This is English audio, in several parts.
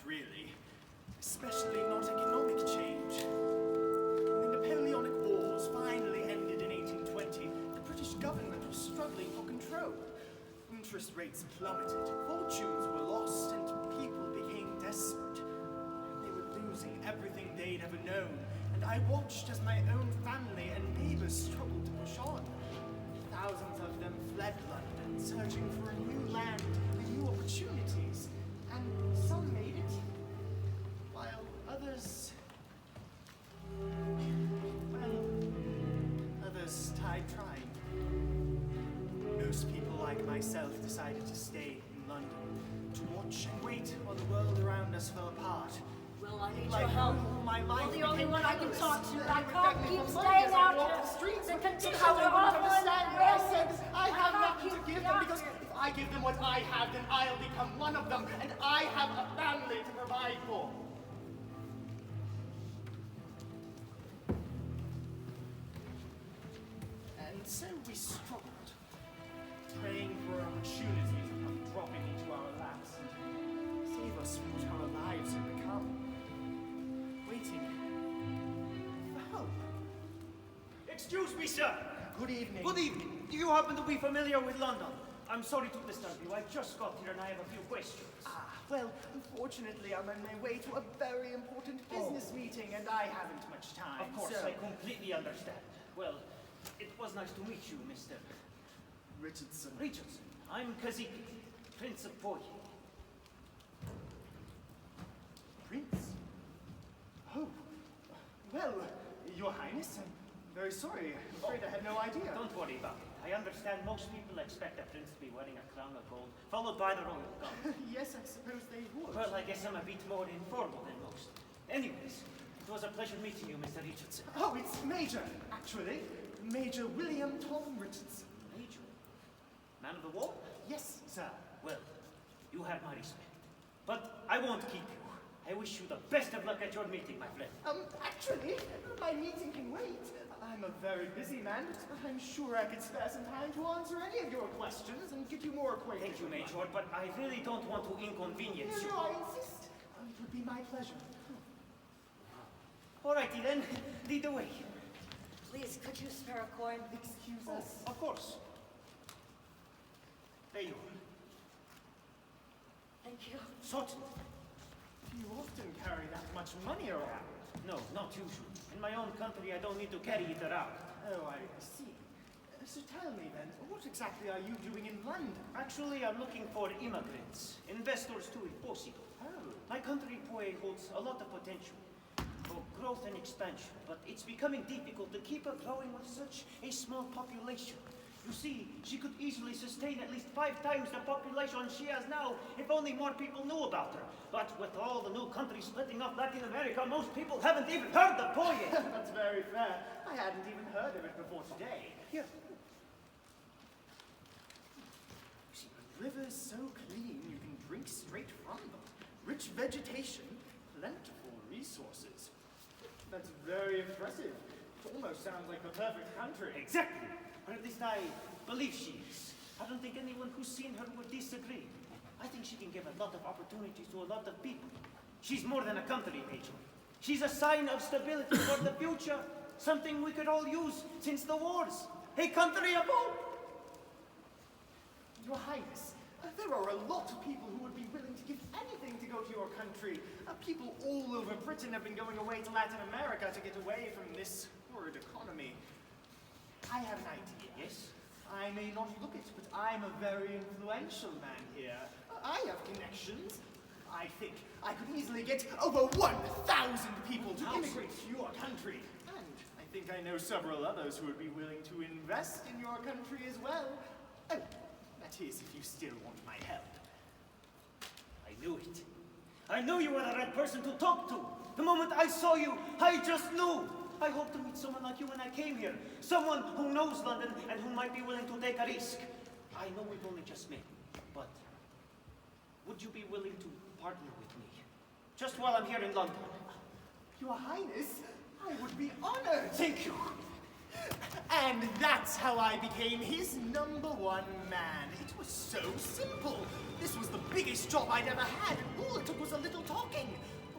really. Especially not economic change. When the Napoleonic Wars finally ended in 1820, the British government was struggling for control. Interest rates plummeted, fortunes were lost, and people became desperate. They were losing everything they'd ever known, and I watched as my own family and neighbors struggled to push on. Thousands of them fled London, searching for a new land and new opportunities, and some made it, while others... well, others died trying. Most people like myself decided to stay in London, to watch and wait while the world around us fell apart. Well, I need your help. My life You're the only one I can talk to. I They can't begged me keep for money staying as I out walked here. the streets. The conditions Somehow they are wouldn't awful understand and me. I rude. said, I have can't nothing to keep give the them, because option. if I give them what I have, then I'll become one of them, and I have a family to provide for. And so we struggled, praying for an opportunity to come dropping into our laps and save us from what our lives had become. Waiting for help. Excuse me, sir. Good evening. Good evening. Do you happen to be familiar with London? I'm sorry to disturb you. I just got here and I have a few questions. Well, unfortunately, I'm on my way to a very important business meeting, and I haven't much time. Of course, so... I completely understand. Well, it was nice to meet you, Mr. Richardson. Richardson. I'm Cazique, Prince of Poyais. Prince? Oh. Well, Your Highness, I'm very sorry. I'm afraid I had no idea. Don't worry about it. I understand most people expect a prince to be wearing a crown of gold, followed by the royal guard. Yes, I suppose they would. Well, I guess I'm a bit more informal than most. Anyways, it was a pleasure meeting you, Mr. Richardson. Oh, it's Major, actually. Major William Tom Richardson. Major? Man of the wall? Yes, sir. Well, you have my respect. But I won't keep you. I wish you the best of luck at your meeting, my friend. Actually, my meeting can wait. I'm a very busy man, but I'm sure I could spare some time to answer any of your questions and get you more acquainted. Thank you, with Major, but I really don't want to inconvenience you. No, I insist. It would be my pleasure. Alrighty then, lead the way. Please, could you spare a coin? Excuse us. Of course. There you are. Thank you. Certainly. Do you often carry that much money around? No, not usually. In my own country, I don't need to carry it around. Oh, I see. So tell me then, what exactly are you doing in London? Actually, I'm looking for immigrants, investors too, if possible. Oh. My country, Poyais, holds a lot of potential for growth and expansion, but it's becoming difficult to keep it growing with such a small population. You see, she could easily sustain at least 5 times the population she has now if only more people knew about her. But with all the new countries splitting up Latin America, most people haven't even heard of Poyais. That's very fair. I hadn't even heard of it before today. Here. You see, the river's so clean you can drink straight from them. Rich vegetation, plentiful resources. That's very impressive. It almost sounds like the perfect country. Exactly. Or at least I believe she is. I don't think anyone who's seen her would disagree. I think she can give a lot of opportunities to a lot of people. She's more than a country, Major. She's a sign of stability for the future. Something we could all use since the wars. A country of hope. Your Highness, there are a lot of people who would be willing to give anything to go to your country. People all over Britain have been going away to Latin America to get away from this horrid economy. I have an idea. Yes? I may not look it, but I'm a very influential man here. I have connections. I think I could easily get over 1,000 people to immigrate to your country. And I think I know several others who would be willing to invest in your country as well. Oh, that is, if you still want my help. I knew it. I knew you were the right person to talk to. The moment I saw you, I just knew. I hope to meet someone like you when I came here. Someone who knows London and who might be willing to take a risk. I know we've only just met, but would you be willing to partner with me? Just while I'm here in London. Your Highness, I would be honored. Thank you. And that's how I became his #1 man. It was so simple. This was the biggest job I'd ever had, and all it took was a little talking.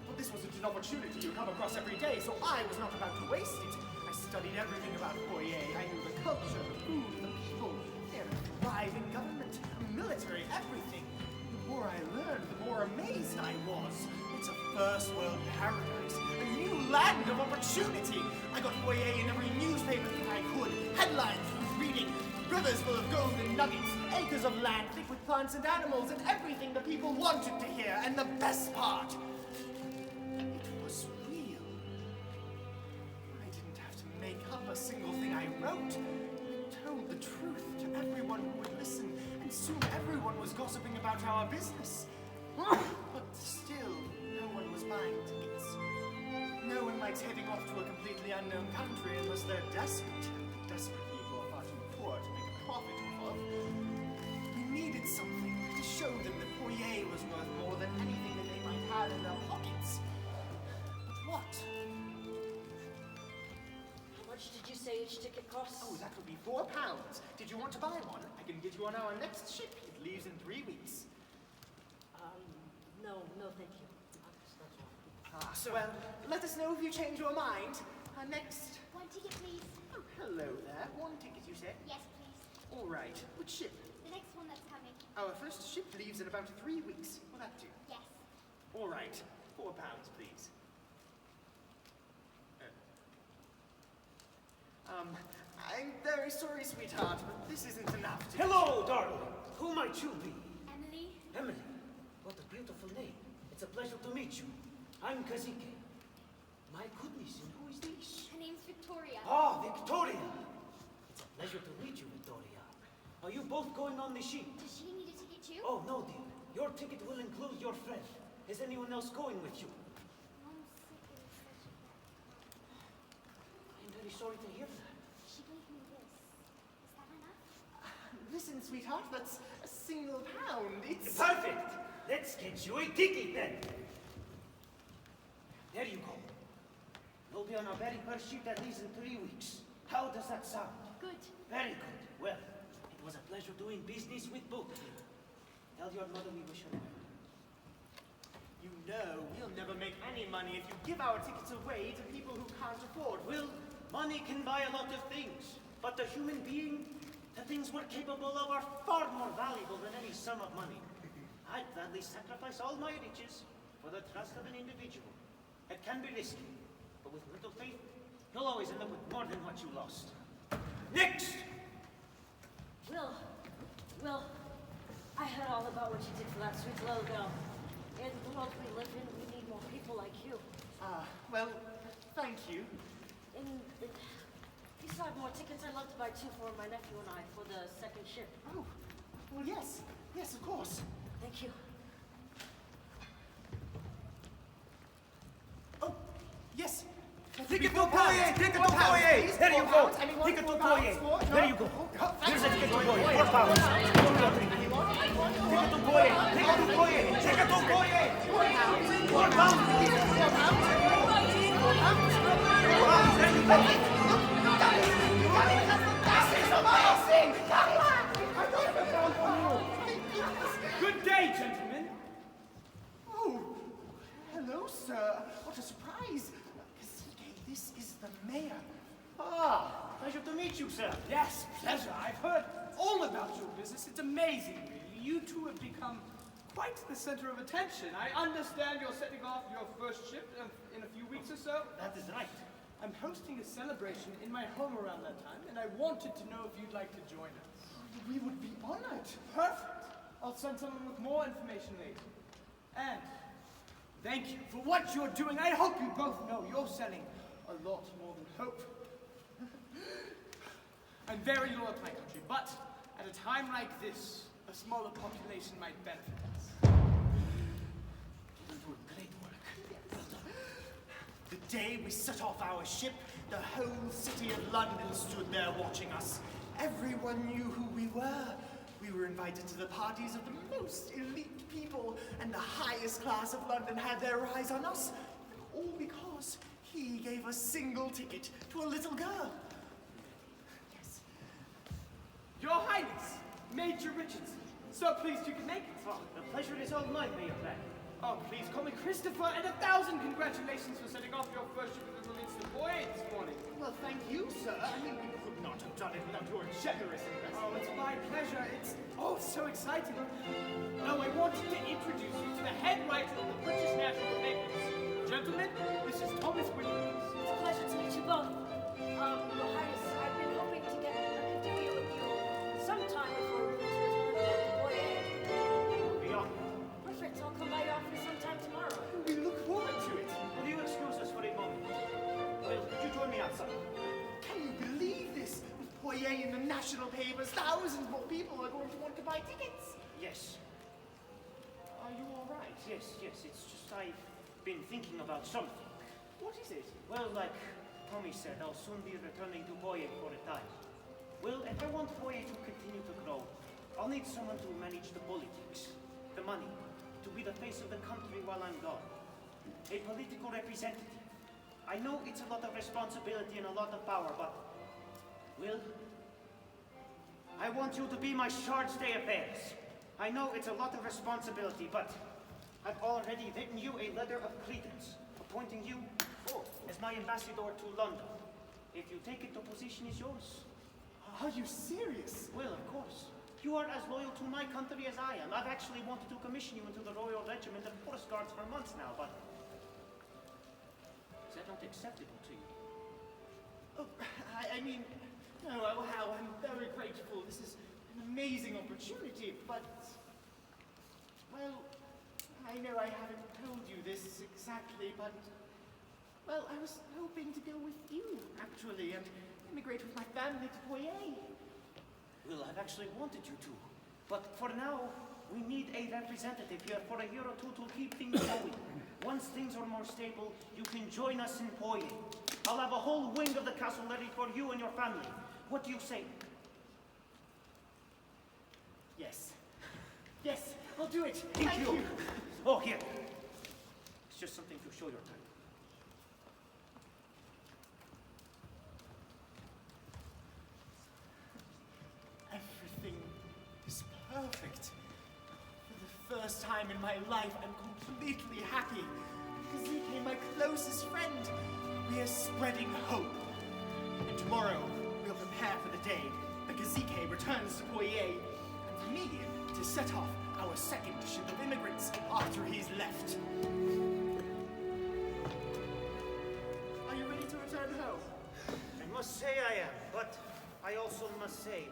But this wasn't an opportunity you come across every day, so I was not about to waste it. I studied everything about Poyais. I knew the culture, the food, the people, their thriving government, military, everything. The more I learned, the more amazed I was. It's a first-world paradise, a new land of opportunity. I got Poyais in every newspaper that I could. Headlines worth reading, rivers full of golden nuggets, acres of land thick with plants and animals, and everything the people wanted to hear. And the best part, it was real. I didn't have to make up a single thing I wrote. I told the truth to everyone who would listen, and soon everyone was gossiping about our business. But still, no one was buying tickets. No one likes heading off to a completely unknown country unless they're desperate. Desperate people are far too poor to make a profit off of. We needed something to show them that Poyais was worth more than anything that they might have in their pockets. But what? How much did you say each ticket costs? Oh, that would be £4. Did you want to buy one? I can get you on our next ship. It leaves in 3 weeks. No, thank you. That's all. Well, let us know if you change your mind. Next. 1 ticket, please. Oh, hello there. 1 ticket, you said? Yes, please. All right. Which ship? The next one that's coming. Our first ship leaves in about 3 weeks. Will that do? Yes. All right. £4, please. I'm very sorry, sweetheart, but this isn't enough to... Hello, darling. Who might you be? Emily? Emily. What a beautiful name. It's a pleasure to meet you. I'm Cazique. My goodness, and who is this? Her name's Victoria. Ah, Victoria. It's a pleasure to meet you, Victoria. Are you both going on the ship? Does she need a ticket too? Oh, no, dear. Your ticket will include your friend. Is anyone else going with you? Mom's sick and such a bad I'm very sorry to hear that. She gave me this. Is that enough? Listen, sweetheart, that's a single £1. It's... Perfect. Let's get you a ticket then. There you go. You'll be on our very first ship that leaves in 3 weeks. How does that sound? Good. Very good. Well, it was a pleasure doing business with both of you. Tell your mother we wish her well. You know, we'll never make any money if you give our tickets away to people who can't afford. Well, money can buy a lot of things, but the human being, the things we're capable of are far more valuable than any sum of money. I'd gladly sacrifice all my riches for the trust of an individual. It can be risky, but with little faith, you'll always end up with more than what you lost. Next! Will, I heard all about what you did for that sweet little girl. In the world we live in, we need more people like you. Well, thank you. And if you still have more tickets, I'd love to buy 2 for my nephew and I for the second ship. Oh, well, yes. Yes, of course. Thank you. Oh, yes. Ticket to Poyais! Ticket to Poyais! There you go! Anyone? Ticket to £4? Poyais! There you go! Oh, Here's a ticket to Poyais! £4. Ticket to Poyais! Ticket to Poyais! Ticket to Poyais! Good day, gentlemen. Oh, hello, sir. What a surprise. Cazique, this is the mayor. Pleasure to meet you, sir. Yes, pleasure. I've heard all about your business. It's amazing, really. You two have become quite the center of attention. I understand you're setting off your first ship in a few weeks or so. That is right. I'm hosting a celebration in my home around that time, and I wanted to know if you'd like to join us. We would be honored. Perfect. I'll send someone with more information later. And thank you for what you're doing. I hope you both know you're selling a lot more than hope. I'm very loyal to my country, but at a time like this, a smaller population might benefit us. You're doing great work. The day we set off our ship, the whole city of London stood there watching us. Everyone knew who we were. We were invited to the parties of the most elite people, and the highest class of London had their eyes on us. All because he gave a single ticket to a little girl. Your Highness, Major Richardson. So pleased you could make it. Oh, the pleasure is all mine, Mayor Black. Oh, please call me Christopher, and 1,000 congratulations for setting off your first ship of the Prince of Poyais this morning. Well, thank you, sir. I mean, we could not have done it without your generous investment. Oh, it's my pleasure. It's so exciting. Now, I wanted to introduce you to the head writer of the British National Papers. Gentlemen, this is Thomas Williams. It's a pleasure to meet you both. Your Highness, I've been hoping to get an interview with you sometime before we return to Poyais. Beyond. Perfect, I'll come by your office sometime tomorrow. We look forward to it. Will you excuse us for a moment? Will, could you join me outside? Can you believe this? With Poyais in the national papers, thousands more people are going to want to buy tickets. Yes. Are you all right? Yes, it's just I've been thinking about something. What is it? Well, like Tommy said, I'll soon be returning to Poyais for a time. Well, if I want Poyais to continue to grow, I'll need someone to manage the politics, the money, to be the face of the country while I'm gone. A political representative. I know it's a lot of responsibility and a lot of power, but, Will, I want you to be my charge d'affaires. I know it's a lot of responsibility, but I've already written you a letter of credence, appointing you as my ambassador to London. If you take it, the position is yours. Are you serious? Well, of course. You are as loyal to my country as I am. I've actually wanted to commission you into the Royal Regiment of Horse Guards for months now, but is that not acceptable to you? Oh, I mean, no, wow, I'm very grateful. This is an amazing opportunity, but, well, I know I haven't told you this exactly, but, well, I was hoping to go with you, actually, and immigrate with my family to Poyais. Well, I've actually wanted you to. But for now, we need a representative here for a year or two to keep things going. Once things are more stable, you can join us in Poyais. I'll have a whole wing of the castle ready for you and your family. What do you say? Yes. Yes, I'll do it. Thank you. Oh, here. It's just something to show your type. Everything is perfect. For the first time in my life, I'm completely happy. Cazique, my closest friend. We are spreading hope. And tomorrow, we'll prepare for the day the Cazique returns to Poyais, and for me to set off our second ship of immigrants after he's left. Are you ready to return home? I must say I am, but I also must say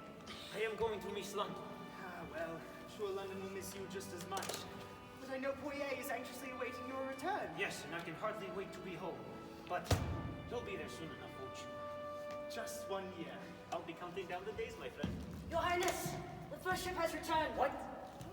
I am going to miss London. Ah, well, I'm sure London will miss you just as much. But I know Poyais is anxiously awaiting your return. Yes, and I can hardly wait to be home. But you'll be there soon enough, won't you? Just 1 year. I'll be counting down the days, my friend. Your Highness, the first ship has returned. What?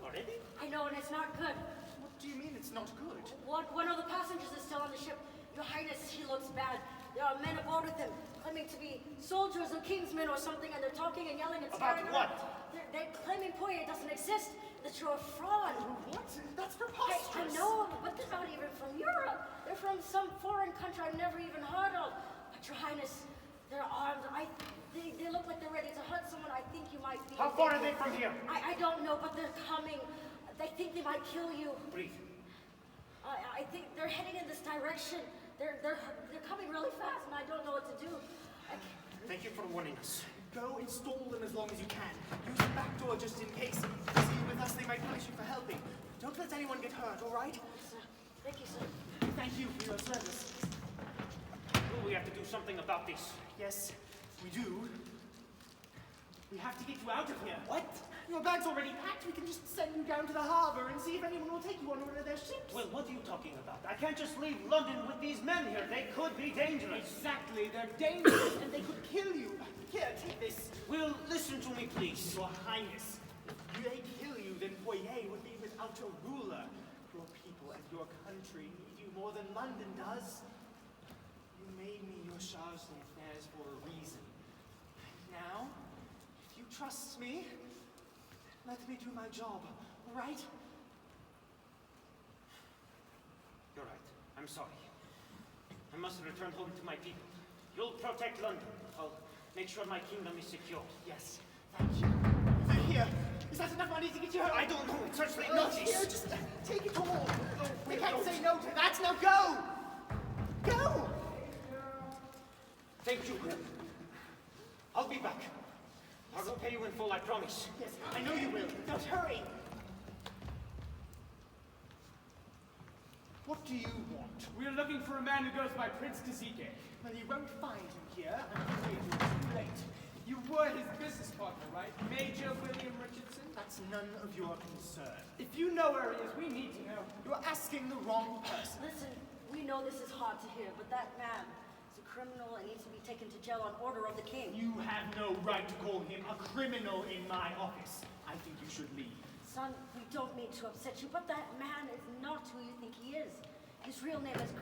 Already? I know, and it's not good. What do you mean it's not good? One of the passengers is still on the ship. Your Highness, he looks bad. There are men aboard with him, claiming to be soldiers of Kingsman or something, and they're talking and yelling and About scaring what? around. They're claiming Poyais doesn't exist, that you're a fraud. What? That's I preposterous. know, but they're not even from Europe. They're from some foreign country I've never even heard of. But Your Highness, they're armed. They look like they're ready to hunt someone. I think you might be. How far are they from here? I don't know, but they're coming. They think they might kill you. Breathe. I think they're heading in this direction. They're coming really fast, and I don't know what to do. Thank you for warning us. Go install them as long as you can. Use the back door just in case. See, with us they might punish you for helping. Don't let anyone get hurt, all right? Sir. Thank you, sir. Thank you for your service. Will we have to do something about this? Yes, we do. We have to get you out of here. What? Your bag's already packed. We can just send you down to the harbor and see if anyone will take you on one of their ships. Well, what are you talking about? I can't just leave London with these men here. They could be dangerous. Exactly. They're dangerous and they could kill you. Here, take this. Will, listen to me, please. Your Highness, if they kill you, then Poyais would be without a ruler. Your people and your country need you more than London does. You made me your charge d'affaires for a reason. Now, if you trust me, let me do my job, all right? You're right. I'm sorry. I must return home to my people. You'll protect London. I'll make sure my kingdom is secure. Yes, thank you. Here. Is that enough money to get you home? I don't know, it's certainly Oh, not. here, just take it all. We can't say no to that. Now go! Go! Thank you, Will. I'll be back. I will pay you in full, I promise. Yes, I know you will. Now hurry! What do you want? We're looking for a man who goes by Prince Cazique. Well, you won't find him here. I'm afraid you're too late. You were his business partner, right? Major William Richardson? That's none of your concern. If you know where he is, we need to know. You're asking the wrong person. Listen, we know this is hard to hear, but that man is a criminal and needs to be taken to jail on order of the king. You have no right to call him a criminal in my office. I think you should leave. Son, we don't mean to upset you, but that man is not who you think he is. His real name is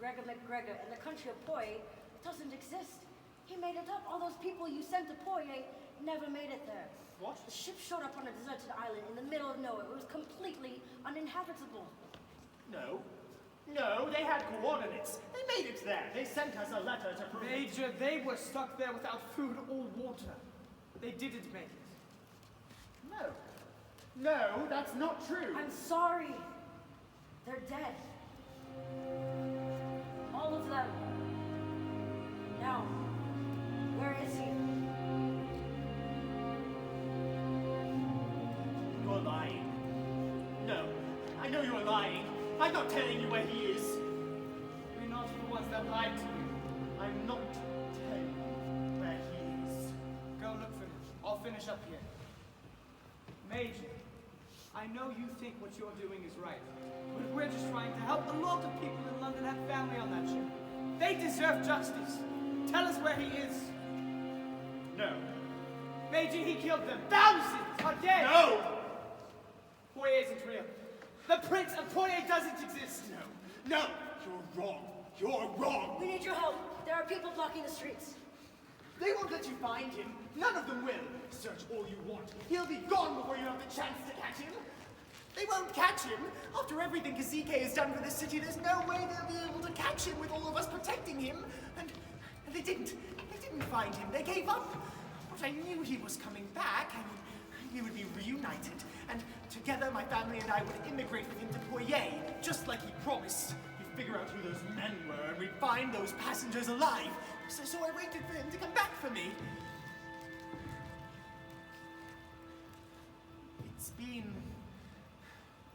Gregor McGregor, and the country of Poyais doesn't exist. He made it up. All those people you sent to Poyais never made it there. What? The ship showed up on a deserted island in the middle of nowhere. It was completely uninhabitable. No. No, they had coordinates. They made it there. They sent us a letter to prove it. Major, they were stuck there without food or water. They didn't make it. No. No, that's not true. I'm sorry. They're dead. All of them. Now, where is he? You're lying. No, I know you're lying. I'm not telling you where he is. We're not the ones that lied to you. I'm not telling you where he is. Go look for him. I'll finish up here. Major, I know you think what you're doing is right, but we're just trying to help. A lot of people in London have family on that ship. They deserve justice. Tell us where he is. No. Major, he killed them. Thousands are dead. No! Poyais isn't real. The Prince of Poyais doesn't exist. No! No! You're wrong. You're wrong. We need your help. There are people blocking the streets. They won't let you find him. None of them will. Search all you want. He'll be gone before you have the chance to catch him. They won't catch him. After everything Cazique has done for this city, there's no way they'll be able to catch him with all of us protecting him. And they didn't. They didn't find him. They gave up. But I knew he was coming back. I mean, we would be reunited. And together, my family and I would immigrate with him to Poyais, just like he promised. We'd figure out who those men were, and we'd find those passengers alive. So I waited for him to come back for me. It's been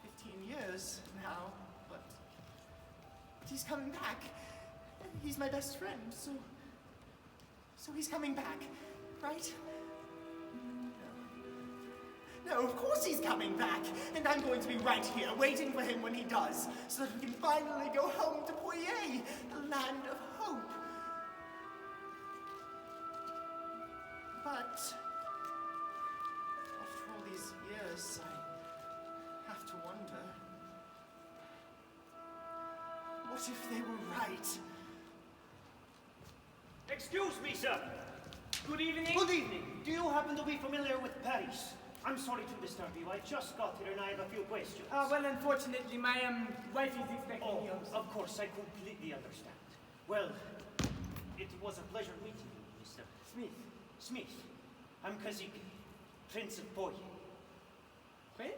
15 years now, but he's coming back. He's my best friend, so he's coming back, right? No, of course he's coming back, and I'm going to be right here, waiting for him when he does, so that we can finally go home to Poyais, the land of hope. But after all these years, I have to wonder, what if they were right? Excuse me, sir. Good evening. Good evening. Do you happen to be familiar with Paris? I'm sorry to disturb you. I just got here and I have a few questions. Well, unfortunately, my wife is expecting Oh, you. of course, I completely understand. Well, it was a pleasure meeting you, Mr. Smith. Smith. I'm Cazique, Prince of Poyais. Prince?